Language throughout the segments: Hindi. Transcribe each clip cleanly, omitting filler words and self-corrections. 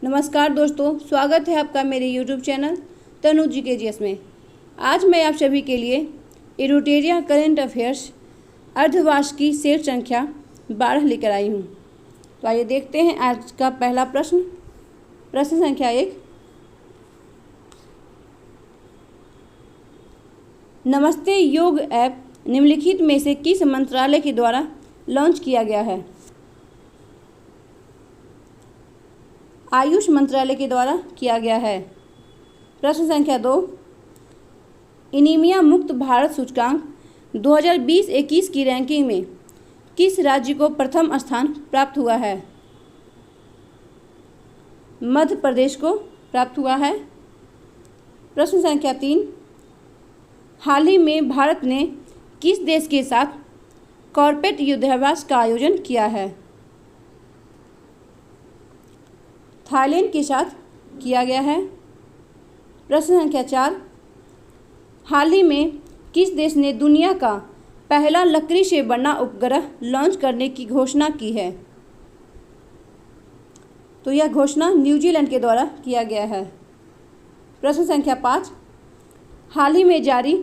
नमस्कार दोस्तों, स्वागत है आपका मेरे YouTube चैनल तनु GKGS में। आज मैं आप सभी के लिए इरोटेरिया करंट अफेयर्स अर्धवार्षिकी सेट संख्या 12 लेकर आई हूँ। तो आइए देखते हैं आज का पहला प्रश्न। प्रश्न संख्या 1। नमस्ते योग ऐप निम्नलिखित में से किस मंत्रालय के द्वारा लॉन्च किया गया है? आयुष मंत्रालय के द्वारा किया गया है। प्रश्न संख्या 2। एनीमिया मुक्त भारत सूचकांक 2020-21 की रैंकिंग में किस राज्य को प्रथम स्थान प्राप्त हुआ है? मध्य प्रदेश को प्राप्त हुआ है। प्रश्न संख्या 3। हाल ही में भारत ने किस देश के साथ कॉर्पोरेट युद्धाभ्यास का आयोजन किया है? थाईलैंड के साथ किया गया है। प्रश्न संख्या 4। हाल ही में किस देश ने दुनिया का पहला लकड़ी से बना उपग्रह लॉन्च करने की घोषणा की है? तो यह घोषणा न्यूजीलैंड के द्वारा किया गया है। प्रश्न संख्या 5। हाल ही में जारी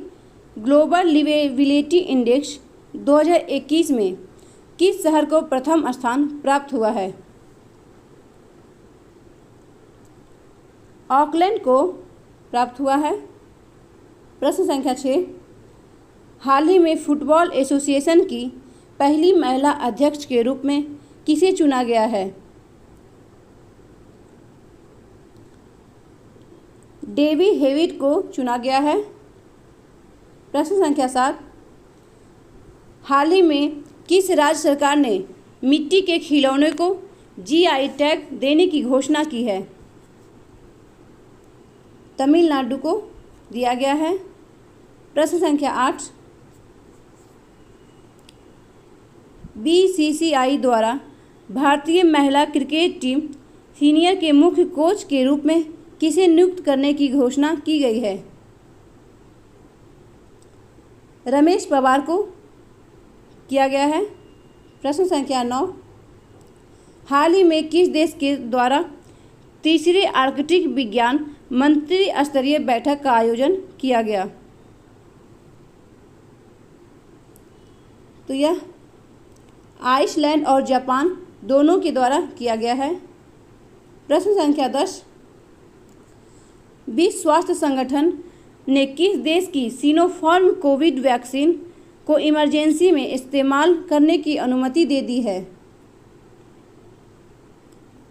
ग्लोबल लिवेबिलिटी इंडेक्स 2021 में किस शहर को प्रथम स्थान प्राप्त हुआ है? ऑकलैंड को प्राप्त हुआ है। प्रश्न संख्या 6। हाल ही में फुटबॉल एसोसिएशन की पहली महिला अध्यक्ष के रूप में किसे चुना गया है? डेवी हेविट को चुना गया है। प्रश्न संख्या 7। हाल ही में किस राज्य सरकार ने मिट्टी के खिलौने को GI टैग देने की घोषणा की है? तमिलनाडु को दिया गया है। प्रश्न संख्या 8। BCCI द्वारा भारतीय महिला क्रिकेट टीम सीनियर के मुख्य कोच के रूप में किसे नियुक्त करने की घोषणा की गई है? रमेश पवार को किया गया है। प्रश्न संख्या 9। हाल ही में किस देश के द्वारा तीसरे आर्कटिक विज्ञान मंत्री स्तरीय बैठक का आयोजन किया गया? तो यह आइसलैंड और जापान दोनों के द्वारा किया गया है। प्रश्न संख्या 10। विश्व स्वास्थ्य संगठन ने किस देश की सिनोफार्म कोविड वैक्सीन को इमरजेंसी में इस्तेमाल करने की अनुमति दे दी है?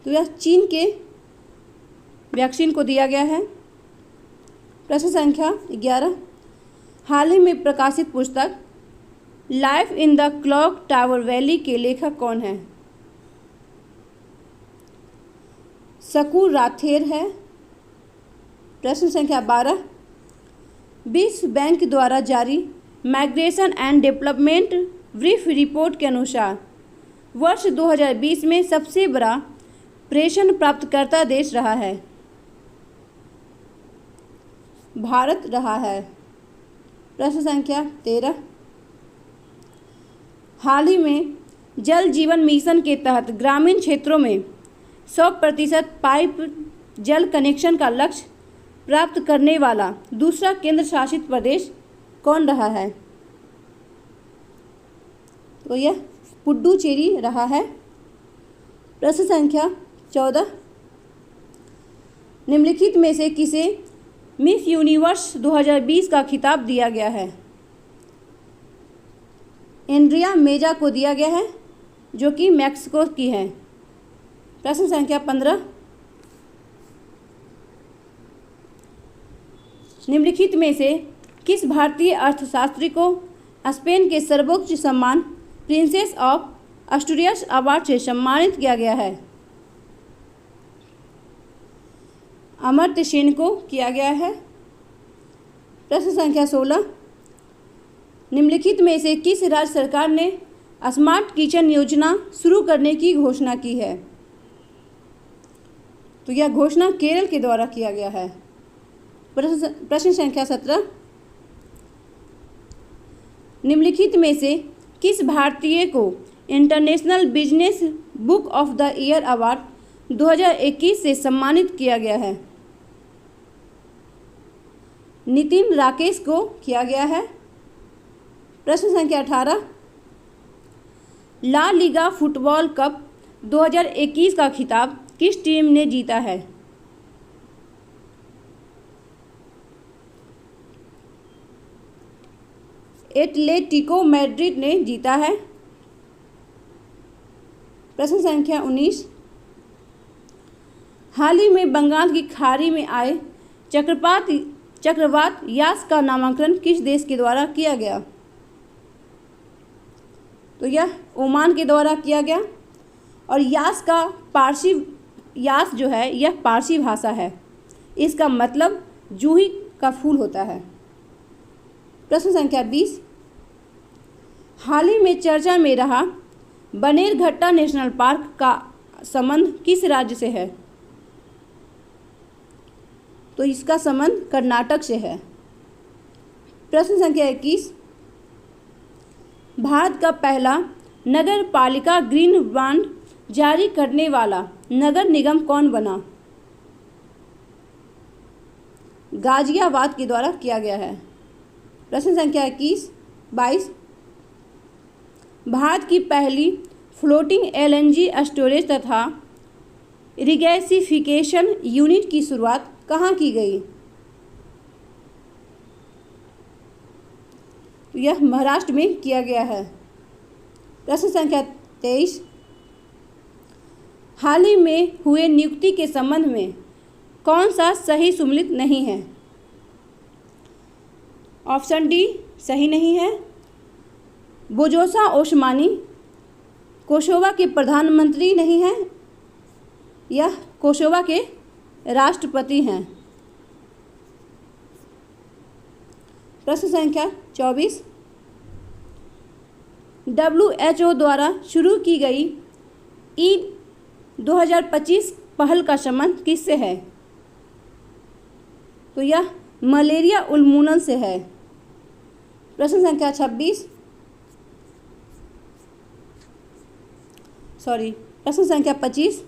तो यह चीन के वैक्सीन को दिया गया है। प्रश्न संख्या 11। हाल ही में प्रकाशित पुस्तक life in the clock tower valley के लेखक कौन है? सकू राथेर है। प्रश्न संख्या 12। विश्व बैंक द्वारा जारी migration and development brief report के अनुसार वर्ष 2020 में सबसे बड़ा प्रेषण प्राप्तकर्ता देश रहा है? भारत रहा है। प्रश्न संख्या 13। हाल ही में जल जीवन मिशन के तहत ग्रामीण क्षेत्रों में 100% पाइप जल कनेक्शन का लक्ष्य प्राप्त करने वाला दूसरा केंद्र शासित प्रदेश कौन रहा है? तो यह पुडुचेरी रहा है। प्रश्न संख्या 14। निम्नलिखित में से किसे मिस यूनिवर्स 2020 का खिताब दिया गया है? एंड्रिया मेजा को दिया गया है, जो कि मैक्सिको की है। प्रश्न संख्या 15। निम्नलिखित में से किस भारतीय अर्थशास्त्री को स्पेन के सर्वोच्च सम्मान प्रिंसेस ऑफ एस्टूरियस अवार्ड से सम्मानित किया गया है? अमर्त्य सेन को किया गया है। प्रश्न संख्या 16। निम्नलिखित में से किस राज्य सरकार ने स्मार्ट किचन योजना शुरू करने की घोषणा की है? तो यह घोषणा केरल के द्वारा किया गया है। प्रश्न संख्या 17। निम्नलिखित में से किस भारतीय को international business book of the year award 2021 से सम्मानित किया गया है? नितिन राकेश को किया गया है। प्रश्न संख्या 18, ला लीगा फुटबॉल कप 2021 का खिताब किस टीम ने जीता है? एटलेटिको मैड्रिड ने जीता है। प्रश्न संख्या 19, हाल ही में बंगाल की खाड़ी में आए चक्रवात यास का नामकरण किस देश के द्वारा किया गया? तो यह ओमान के द्वारा किया गया। और यास जो है यह पारसी भाषा है। इसका मतलब जूही का फूल होता है। प्रश्न संख्या 20, हाल ही में चर्चा में रहा बनेरघट्टा नेशनल पार्क का संबंध किस राज्य से है? तो इसका संबंध कर्नाटक से है। प्रश्न संख्या 21, भारत का पहला नगर पालिका ग्रीन बॉन्ड जारी करने वाला नगर निगम कौन बना? गाजियाबाद के द्वारा किया गया है। प्रश्न संख्या 22, भारत की पहली फ्लोटिंग LNG स्टोरेज तथा रिगैसिफिकेशन यूनिट की शुरुआत कहाँ की गई? यह महाराष्ट्र में किया गया है। प्रश्न संख्या 23, हाल ही में हुए नियुक्ति के संबंध में कौन सा सही सुमेलित नहीं है? ऑप्शन डी सही नहीं है। बोजोसा ओस्मानी कोसोवा के प्रधानमंत्री नहीं हैं, यह कोसोवा के राष्ट्रपति हैं। प्रश्न संख्या 24, WHO द्वारा शुरू की गई ईद 2025 पहल का संबंध किससे है? तो यह मलेरिया उन्मूलन से है। प्रश्न संख्या 26, प्रश्न संख्या 25,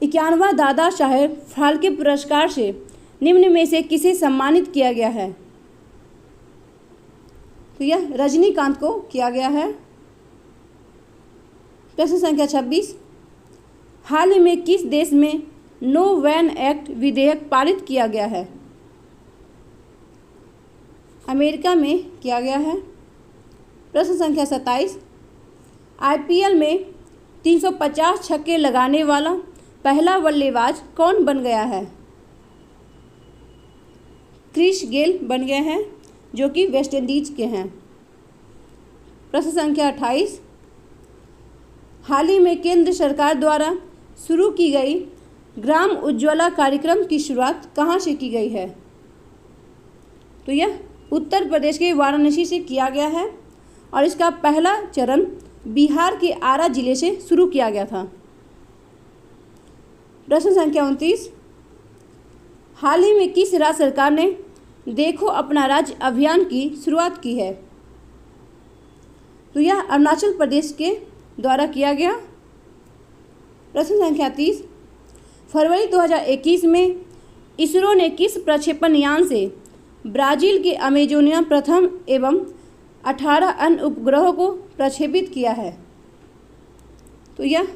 51वां दादा साहेब फाल्के पुरस्कार से निम्न में से किसे सम्मानित किया गया है? तो यह रजनीकांत को किया गया है। प्रश्न संख्या 26, हाल ही में किस देश में नो वैन एक्ट विधेयक पारित किया गया है? अमेरिका में किया गया है। प्रश्न संख्या 27, IPL में 350 छक्के लगाने वाला पहला बल्लेबाज कौन बन गया है? क्रिस गेल बन गए हैं, जो कि वेस्ट इंडीज के हैं। प्रश्न संख्या 28, हाल ही में केंद्र सरकार द्वारा शुरू की गई ग्राम उज्ज्वला कार्यक्रम की शुरुआत कहाँ से की गई है? तो यह उत्तर प्रदेश के वाराणसी से किया गया है और इसका पहला चरण बिहार के आरा जिले से शुरू किया गया था। प्रश्न संख्या 29, हाल ही में किस राज्य सरकार ने देखो अपना राज्य अभियान की शुरुआत की है? तो यह अरुणाचल प्रदेश के द्वारा किया गया। प्रश्न संख्या 30, फरवरी 2021 में इसरो ने किस प्रक्षेपण यान से ब्राज़ील के अमेजोनिया प्रथम एवं 18 अन्य उपग्रहों को प्रक्षेपित किया है? तो यह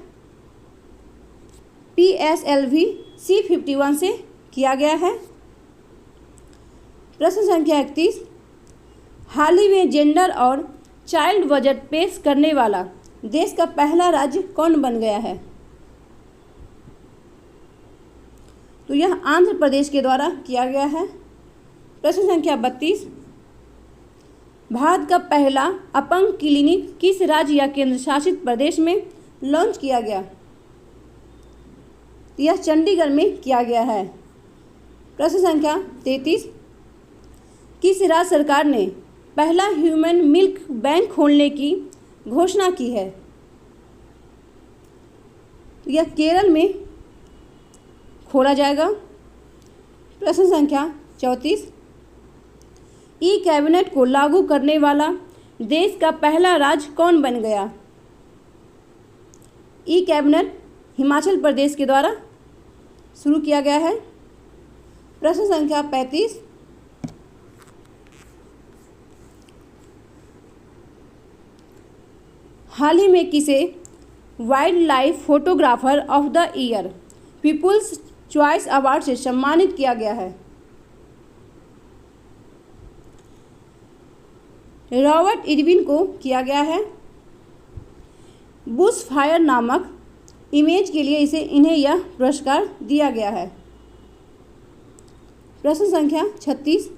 PSLV C-51 से किया गया है। प्रश्न संख्या 31, हाल ही में जेंडर और चाइल्ड बजट पेश करने वाला देश का पहला राज्य कौन बन गया है? तो यह आंध्र प्रदेश के द्वारा किया गया है। प्रश्न संख्या 32, भारत का पहला अपंग क्लिनिक किस राज्य या केंद्र शासित प्रदेश में लॉन्च किया गया? यह चंडीगढ़ में किया गया है। प्रश्न संख्या 33, किस राज्य सरकार ने पहला ह्यूमन मिल्क बैंक खोलने की घोषणा की है? यह केरल में खोला जाएगा। प्रश्न संख्या 34, ई कैबिनेट को लागू करने वाला देश का पहला राज्य कौन बन गया? ई कैबिनेट हिमाचल प्रदेश के द्वारा शुरू किया गया है। प्रश्न संख्या 35, हाल ही में किसे wildlife photographer of the year people's choice award से सम्मानित किया गया है? रॉबर्ट इरविन को किया गया है। बुश फायर नामक इमेज के लिए इन्हें यह पुरस्कार दिया गया है। प्रश्न संख्या 36,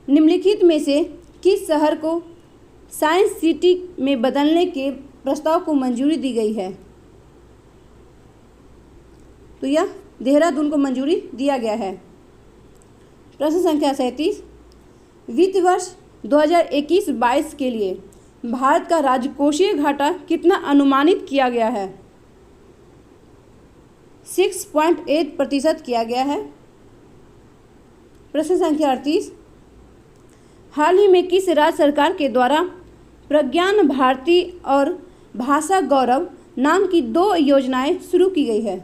निम्नलिखित में से किस शहर को साइंस सिटी में बदलने के प्रस्ताव को मंजूरी दी गई है? तो यह देहरादून को मंजूरी दिया गया है। प्रश्न संख्या 37, वित्त वर्ष 2021-22 के लिए भारत का राजकोषीय घाटा कितना अनुमानित किया गया है? 6.8% किया गया है। प्रश्न संख्या 38, हाल ही में किस राज्य सरकार के द्वारा प्रज्ञान भारती और भाषा गौरव नाम की 2 योजनाएं शुरू की गई है?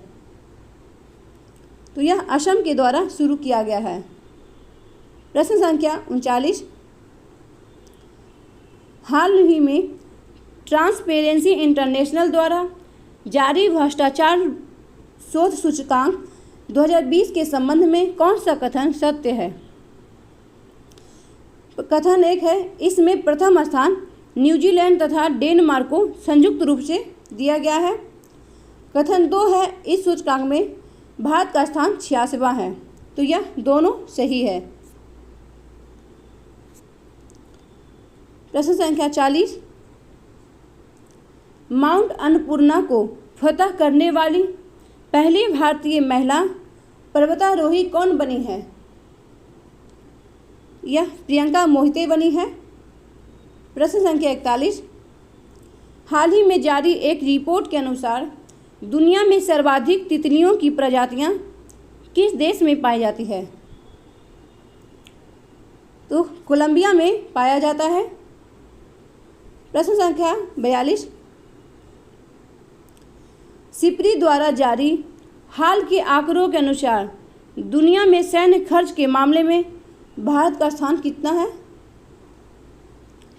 तो यह असम के द्वारा शुरू किया गया है। प्रश्न संख्या 39, हाल ही में ट्रांसपेरेंसी इंटरनेशनल द्वारा जारी भ्रष्टाचार शोध सूचकांक 2020 के संबंध में कौन सा कथन सत्य है? कथन 1 है, इसमें प्रथम स्थान न्यूजीलैंड तथा डेनमार्क को संयुक्त रूप से दिया गया है। कथन 2 है, इस सूचकांक में भारत का स्थान 86वां है। तो यह दोनों सही है। प्रश्न संख्या 40, माउंट अन्नपूर्णा को फतह करने वाली पहली भारतीय महिला पर्वतारोही कौन बनी है? यह प्रियंका मोहिते बनी है। प्रश्न संख्या 41, हाल ही में जारी एक रिपोर्ट के अनुसार दुनिया में सर्वाधिक तितलियों की प्रजातियां किस देश में पाई जाती है? तो कोलंबिया में पाया जाता है। प्रश्न संख्या 42, सिप्री द्वारा जारी हाल के आंकड़ों के अनुसार दुनिया में सैन्य खर्च के मामले में भारत का स्थान कितना है?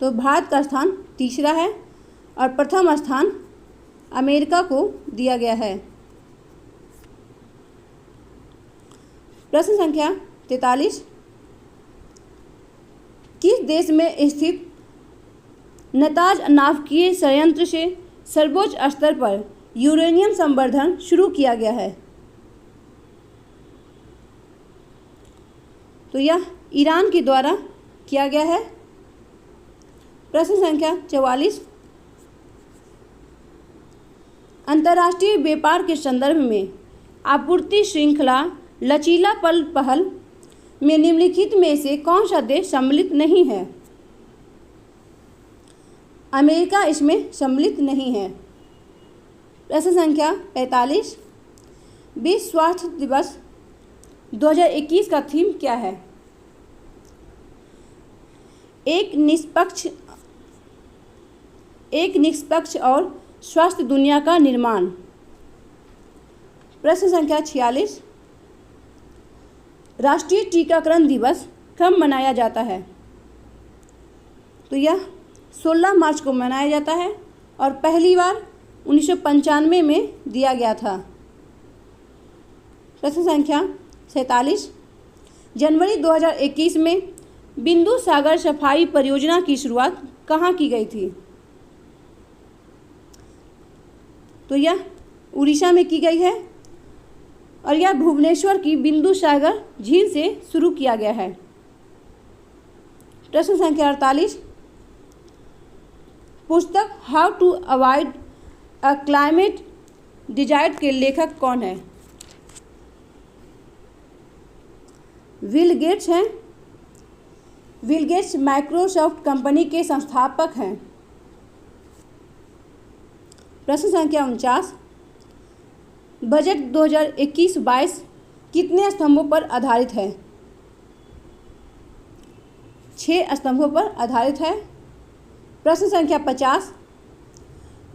तो भारत का स्थान 3रा है और प्रथम स्थान अमेरिका को दिया गया है। प्रश्न संख्या 43, किस देश में स्थित नताज नाभिकीय संयंत्र से सर्वोच्च स्तर पर यूरेनियम संवर्धन शुरू किया गया है? तो यह ईरान के द्वारा किया गया है। प्रश्न संख्या 44, अंतर्राष्ट्रीय व्यापार के संदर्भ में आपूर्ति श्रृंखला लचीलापन पहल में निम्नलिखित में से कौन सा देश सम्मिलित नहीं है? अमेरिका इसमें सम्मिलित नहीं है। प्रश्न संख्या 45, विश्व स्वास्थ्य दिवस 2021 का थीम क्या है? एक निष्पक्ष और स्वस्थ दुनिया का निर्माण। प्रश्न संख्या 46, राष्ट्रीय टीकाकरण दिवस कब मनाया जाता है? तो यह 16 मार्च को मनाया जाता है और पहली बार 1995 में दिया गया था। प्रश्न संख्या 47, जनवरी 2021 में बिंदु सागर सफाई परियोजना की शुरुआत कहाँ की गई थी? तो यह उड़ीसा में की गई है और यह भुवनेश्वर की बिंदु सागर झील से शुरू किया गया है। प्रश्न संख्या 48, पुस्तक how to avoid a climate disaster के लेखक कौन है? बिल गेट्स हैं। बिल गेट्स माइक्रोसॉफ्ट कंपनी के संस्थापक हैं। प्रश्न संख्या 49, बजट 2021-22 कितने स्तंभों पर आधारित है? 6 स्तंभों पर आधारित है। प्रश्न संख्या 50,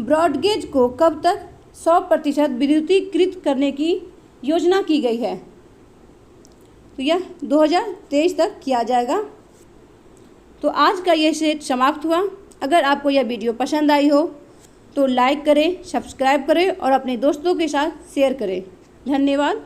ब्रॉडगेज को कब तक 100% विद्युतीकृत करने की योजना की गई है। तो यह 2023 तक किया जाएगा। तो आज का ये सेट समाप्त हुआ। अगर आपको यह वीडियो पसंद आई हो तो लाइक करें, सब्सक्राइब करें और अपने दोस्तों के साथ शेयर करें। धन्यवाद।